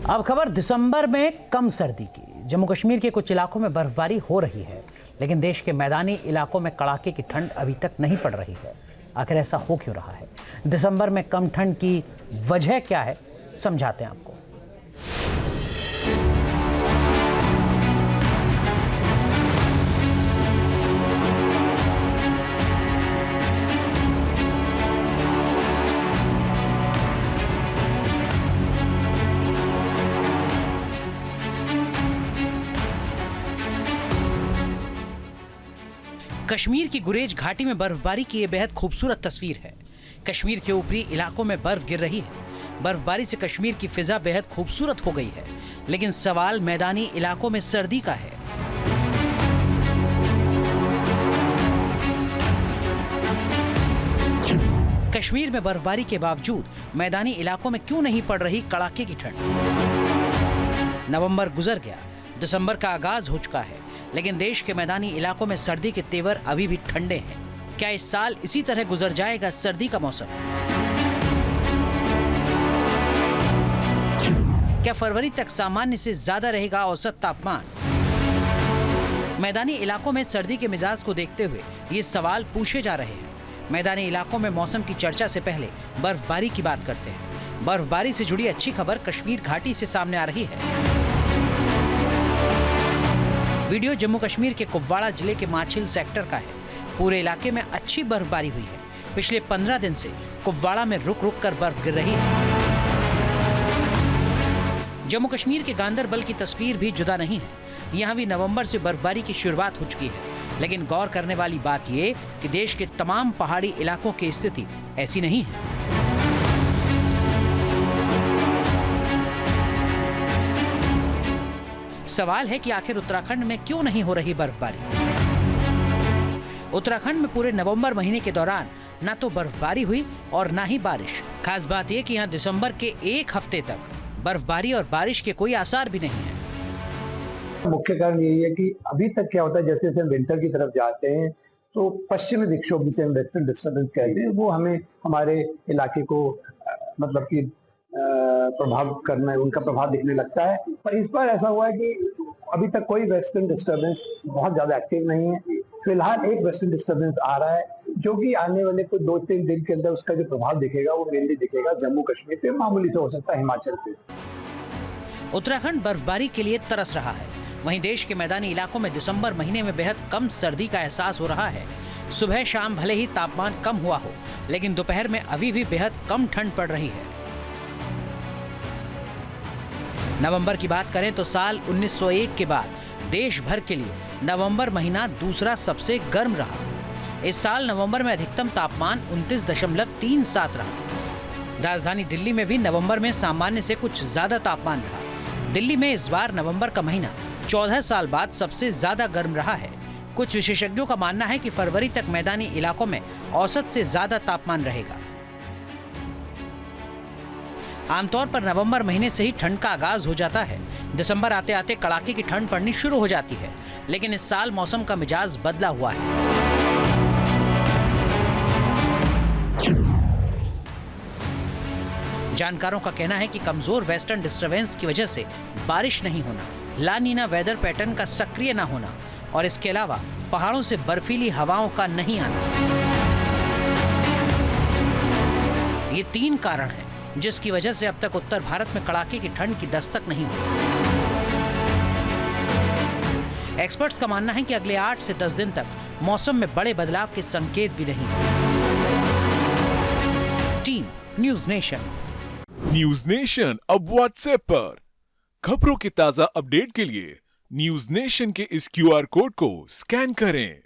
अब खबर दिसंबर में कम सर्दी की। जम्मू कश्मीर के कुछ इलाकों में बर्फबारी हो रही है, लेकिन देश के मैदानी इलाकों में कड़ाके की ठंड अभी तक नहीं पड़ रही है। आखिर ऐसा हो क्यों रहा है? दिसंबर में कम ठंड की वजह क्या है, समझाते हैं आपको। कश्मीर की गुरेज घाटी में बर्फबारी की ये बेहद खूबसूरत तस्वीर है। कश्मीर के ऊपरी इलाकों में बर्फ गिर रही है। बर्फबारी से कश्मीर की फिजा बेहद खूबसूरत हो गई है, लेकिन सवाल मैदानी इलाकों में सर्दी का है। कश्मीर में बर्फबारी के बावजूद मैदानी इलाकों में क्यों नहीं पड़ रही कड़ाके की ठंड? नवंबर गुजर गया, दिसंबर का आगाज हो चुका है, लेकिन देश के मैदानी इलाकों में सर्दी के तेवर अभी भी ठंडे हैं। क्या इस साल इसी तरह गुजर जाएगा सर्दी का मौसम? क्या फरवरी तक सामान्य से ज्यादा रहेगा औसत तापमान? मैदानी इलाकों में सर्दी के मिजाज को देखते हुए ये सवाल पूछे जा रहे हैं। मैदानी इलाकों में मौसम की चर्चा से पहले बर्फबारी की बात करते हैं। बर्फबारी से जुड़ी अच्छी खबर कश्मीर घाटी से सामने आ रही है। वीडियो जम्मू कश्मीर के कुपवाड़ा जिले के माछिल सेक्टर का है। पूरे इलाके में अच्छी बर्फबारी हुई है। पिछले 15 दिन से कुपवाड़ा में रुक रुक कर बर्फ गिर रही है। जम्मू कश्मीर के गांदरबल की तस्वीर भी जुदा नहीं है। यहाँ भी नवंबर से बर्फबारी की शुरुआत हो चुकी है, लेकिन गौर करने वाली बात ये कि देश के तमाम पहाड़ी इलाकों की स्थिति ऐसी नहीं है। सवाल है कि आखिर उत्तराखंड में क्यों नहीं हो रही बर्फबारी? उत्तराखंड में पूरे नवंबर महीने के दौरान ना तो बर्फबारी हुई और ना ही बारिश। खास बात यह कि यहाँ दिसंबर के एक हफ्ते तक बर्फबारी और बारिश के कोई आसार भी नहीं है। मुख्य कारण यही है कि अभी तक क्या होता है, जैसे जैसे हम विंटर की तरफ जाते हैं तो पश्चिमी विक्षोभ, जिसे हम वेस्टर्न डिस्टर्बेंस कहते हैं, वो हमें हमारे इलाके को मतलब कि प्रभाव करना है, उनका प्रभाव दिखने लगता है। पर इस बार ऐसा हुआ है कि अभी तक कोई वेस्टर्न डिस्टर्बेंस बहुत ज्यादा एक्टिव नहीं है। फिलहाल एक वेस्टर्न डिस्टर्बेंस आ रहा है, जो कि आने वाले कुछ 2-3 दिन के अंदर उसका जो प्रभाव दिखेगा वो मेनली दिखेगा जम्मू कश्मीर पे, मामूली से हो सकता है हिमाचल पे। उत्तराखंड बर्फबारी के लिए तरस रहा है। वहीं देश के मैदानी इलाकों में दिसंबर महीने में बेहद कम सर्दी का एहसास हो रहा है। सुबह शाम भले ही तापमान कम हुआ हो, लेकिन दोपहर में अभी भी बेहद कम ठंड पड़ रही है। नवंबर की बात करें तो साल 1901 के बाद देश भर के लिए नवंबर महीना दूसरा सबसे गर्म रहा। इस साल नवंबर में अधिकतम तापमान 29.37 रहा। राजधानी दिल्ली में भी नवंबर में सामान्य से कुछ ज्यादा तापमान रहा। दिल्ली में इस बार नवंबर का महीना 14 साल बाद सबसे ज्यादा गर्म रहा है। कुछ विशेषज्ञों का मानना है कि फरवरी तक मैदानी इलाकों में औसत से ज्यादा तापमान रहेगा। आमतौर पर नवंबर महीने से ही ठंड का आगाज हो जाता है। दिसंबर आते आते कड़ाके की ठंड पड़नी शुरू हो जाती है, लेकिन इस साल मौसम का मिजाज बदला हुआ है। जानकारों का कहना है कि कमजोर वेस्टर्न डिस्टर्बेंस की वजह से बारिश नहीं होना, ला नीना वेदर पैटर्न का सक्रिय न होना और इसके अलावा पहाड़ों से बर्फीली हवाओं का नहीं आना, ये 3 कारण हैं जिसकी वजह से अब तक उत्तर भारत में कड़ाके की ठंड की दस्तक नहीं हुई। एक्सपर्ट्स का मानना है कि अगले 8 से 10 दिन तक मौसम में बड़े बदलाव के संकेत भी नहीं। Team news nation. News nation अब व्हाट्सएप पर खबरों के ताजा अपडेट के लिए न्यूज नेशन के इस QR कोड को स्कैन करें।